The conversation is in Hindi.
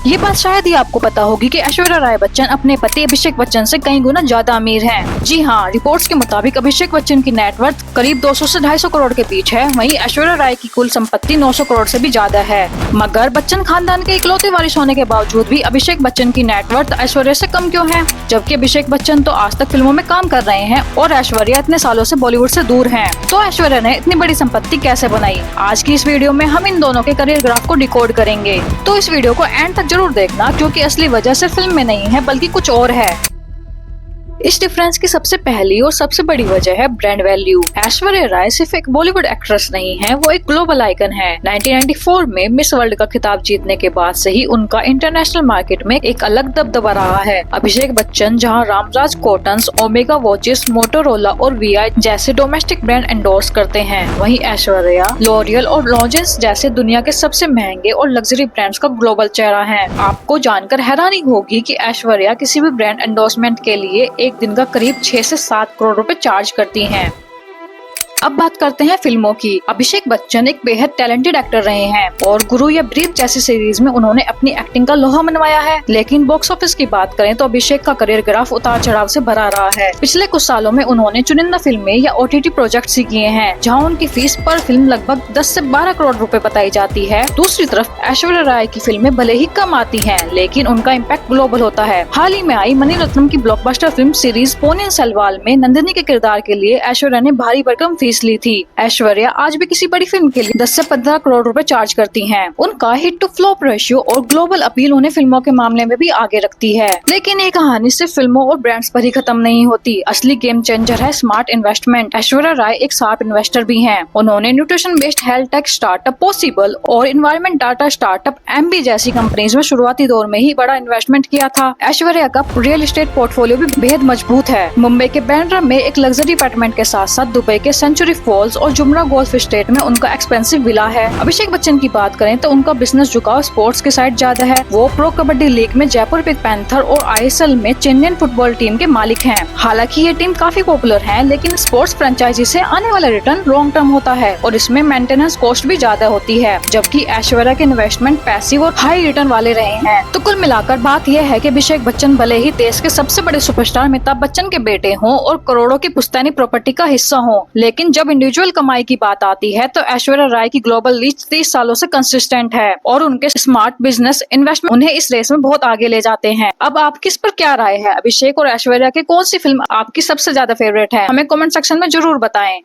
ये बात शायद ही आपको पता होगी कि ऐश्वर्या राय बच्चन अपने पति अभिषेक बच्चन से कई गुना ज्यादा अमीर हैं। जी हाँ, रिपोर्ट्स के मुताबिक अभिषेक बच्चन की नेटवर्थ करीब 200 से 250 करोड़ के बीच है। वहीं ऐश्वर्या राय की कुल संपत्ति 900 करोड़ से भी ज्यादा है। मगर बच्चन खानदान के इकलौते वारिस होने के बावजूद भी अभिषेक बच्चन की नेटवर्थ ऐश्वर्या से कम क्यों है? जबकि अभिषेक बच्चन तो आज तक फिल्मों में काम कर रहे हैं और ऐश्वर्या इतने सालों से बॉलीवुड से दूर है। तो ऐश्वर्या ने इतनी बड़ी संपत्ति कैसे बनाई? आज की इस वीडियो में हम इन दोनों के करियर ग्राफ को डिकोड करेंगे। तो इस वीडियो को एंड तक जरूर देखना, क्योंकि असली वजह सिर्फ फिल्म में नहीं है बल्कि कुछ और है। इस डिफरेंस की सबसे पहली और सबसे बड़ी वजह है ब्रांड वैल्यू। ऐश्वर्या राय सिर्फ एक बॉलीवुड एक्ट्रेस नहीं है, वो एक ग्लोबल आइकन है। 1994 में मिस वर्ल्ड का खिताब जीतने के बाद से ही उनका इंटरनेशनल मार्केट में एक अलग दबदबा रहा है। अभिषेक बच्चन जहां Ramraj cottons, omega watches, Motorola और वीआई जैसे डोमेस्टिक ब्रांड एंडोर्स करते हैं, वहीं ऐश्वर्या लॉरियल और लॉजेंस जैसे दुनिया के सबसे महंगे और लग्जरी ब्रांड्स का ग्लोबल चेहरा है। आपको जानकर हैरानी होगी कि ऐश्वर्या किसी भी ब्रांड एंडोर्समेंट के लिए एक दिन का करीब 6 से 7 करोड़ रुपए चार्ज करती हैं। अब बात करते हैं फिल्मों की। अभिषेक बच्चन एक बेहद टैलेंटेड एक्टर रहे हैं और गुरु या ब्रीथ जैसी सीरीज में उन्होंने अपनी एक्टिंग का लोहा मनवाया है। लेकिन बॉक्स ऑफिस की बात करें तो अभिषेक का करियर ग्राफ उतार चढ़ाव से भरा रहा है। पिछले कुछ सालों में उन्होंने चुनिंदा फिल्में या ओटीटी प्रोजेक्ट्स ही किए हैं, जहां उनकी फीस पर फिल्म लगभग 10 से 12 करोड़ रुपए बताई जाती है। दूसरी तरफ ऐश्वर्या राय की फिल्में भले ही कम आती है, लेकिन उनका इम्पैक्ट ग्लोबल होता है। हाल ही में आई मणिरत्नम की blockbuster film series Ponniyin Selvan में नंदिनी के किरदार के लिए ऐश्वर्या ने भारी भरकम फीस ली थी। ऐश्वर्या आज भी किसी बड़ी फिल्म के लिए 10 से 15 करोड़ रुपए चार्ज करती हैं। उनका हिट टू फ्लॉप रेशियो और ग्लोबल अपील उन्हें फिल्मों के मामले में भी आगे रखती है। लेकिन ये कहानी सिर्फ फिल्मों और ब्रांड्स पर ही खत्म नहीं होती। असली गेम चेंजर है स्मार्ट इन्वेस्टमेंट। ऐश्वर्या राय एक शार्प इन्वेस्टर भी हैं। उन्होंने nutrition based health tech startup possible और इन्वायरमेंट डाटा स्टार्टअप एमबी जैसी कंपनीज में शुरुआती दौर में ही बड़ा इन्वेस्टमेंट किया था। ऐश्वर्या का रियल एस्टेट पोर्टफोलियो भी बेहद मजबूत है। मुंबई के बैंड्रा में एक लग्जरी अपार्टमेंट के साथ साथ दुबई के सेंचुरी फॉल्स और जुमरा गोल्फ स्टेट में उनका एक्सपेंसिव विला है। अभिषेक बच्चन की बात करें तो उनका बिजनेस झुकाव स्पोर्ट्स की साइड ज्यादा है। वो प्रो कबड्डी लीग में जयपुर पिंक पैंथर और आईएसएल में चेन्नई फुटबॉल टीम के मालिक हैं। हालांकि ये टीम काफी पॉपुलर है, लेकिन स्पोर्ट्स फ्रेंचाइजी से आने वाला रिटर्न लॉन्ग टर्म होता है और इसमें मेंटेनेंस कॉस्ट भी ज्यादा होती है। जबकि ऐश्वर्या के इन्वेस्टमेंट पैसिव और हाई रिटर्न वाले रहे हैं। तो कुल मिलाकर बात यह है कि अभिषेक बच्चन भले ही देश के सबसे बड़े सुपरस्टार अमिताभ बच्चन के बेटे हों और करोड़ों की पुश्तैनी प्रॉपर्टी का हिस्सा हों, लेकिन जब इंडिविजुअल कमाई की बात आती है तो ऐश्वर्या राय की ग्लोबल रीच 30 सालों से कंसिस्टेंट है और उनके स्मार्ट बिजनेस इन्वेस्टमेंट उन्हें इस रेस में बहुत आगे ले जाते हैं। अब आपकी इस पर क्या राय है? अभिषेक और ऐश्वर्या की कौन सी फिल्म आपकी सबसे ज्यादा फेवरेट है? हमें कमेंट सेक्शन में जरूर बताएं।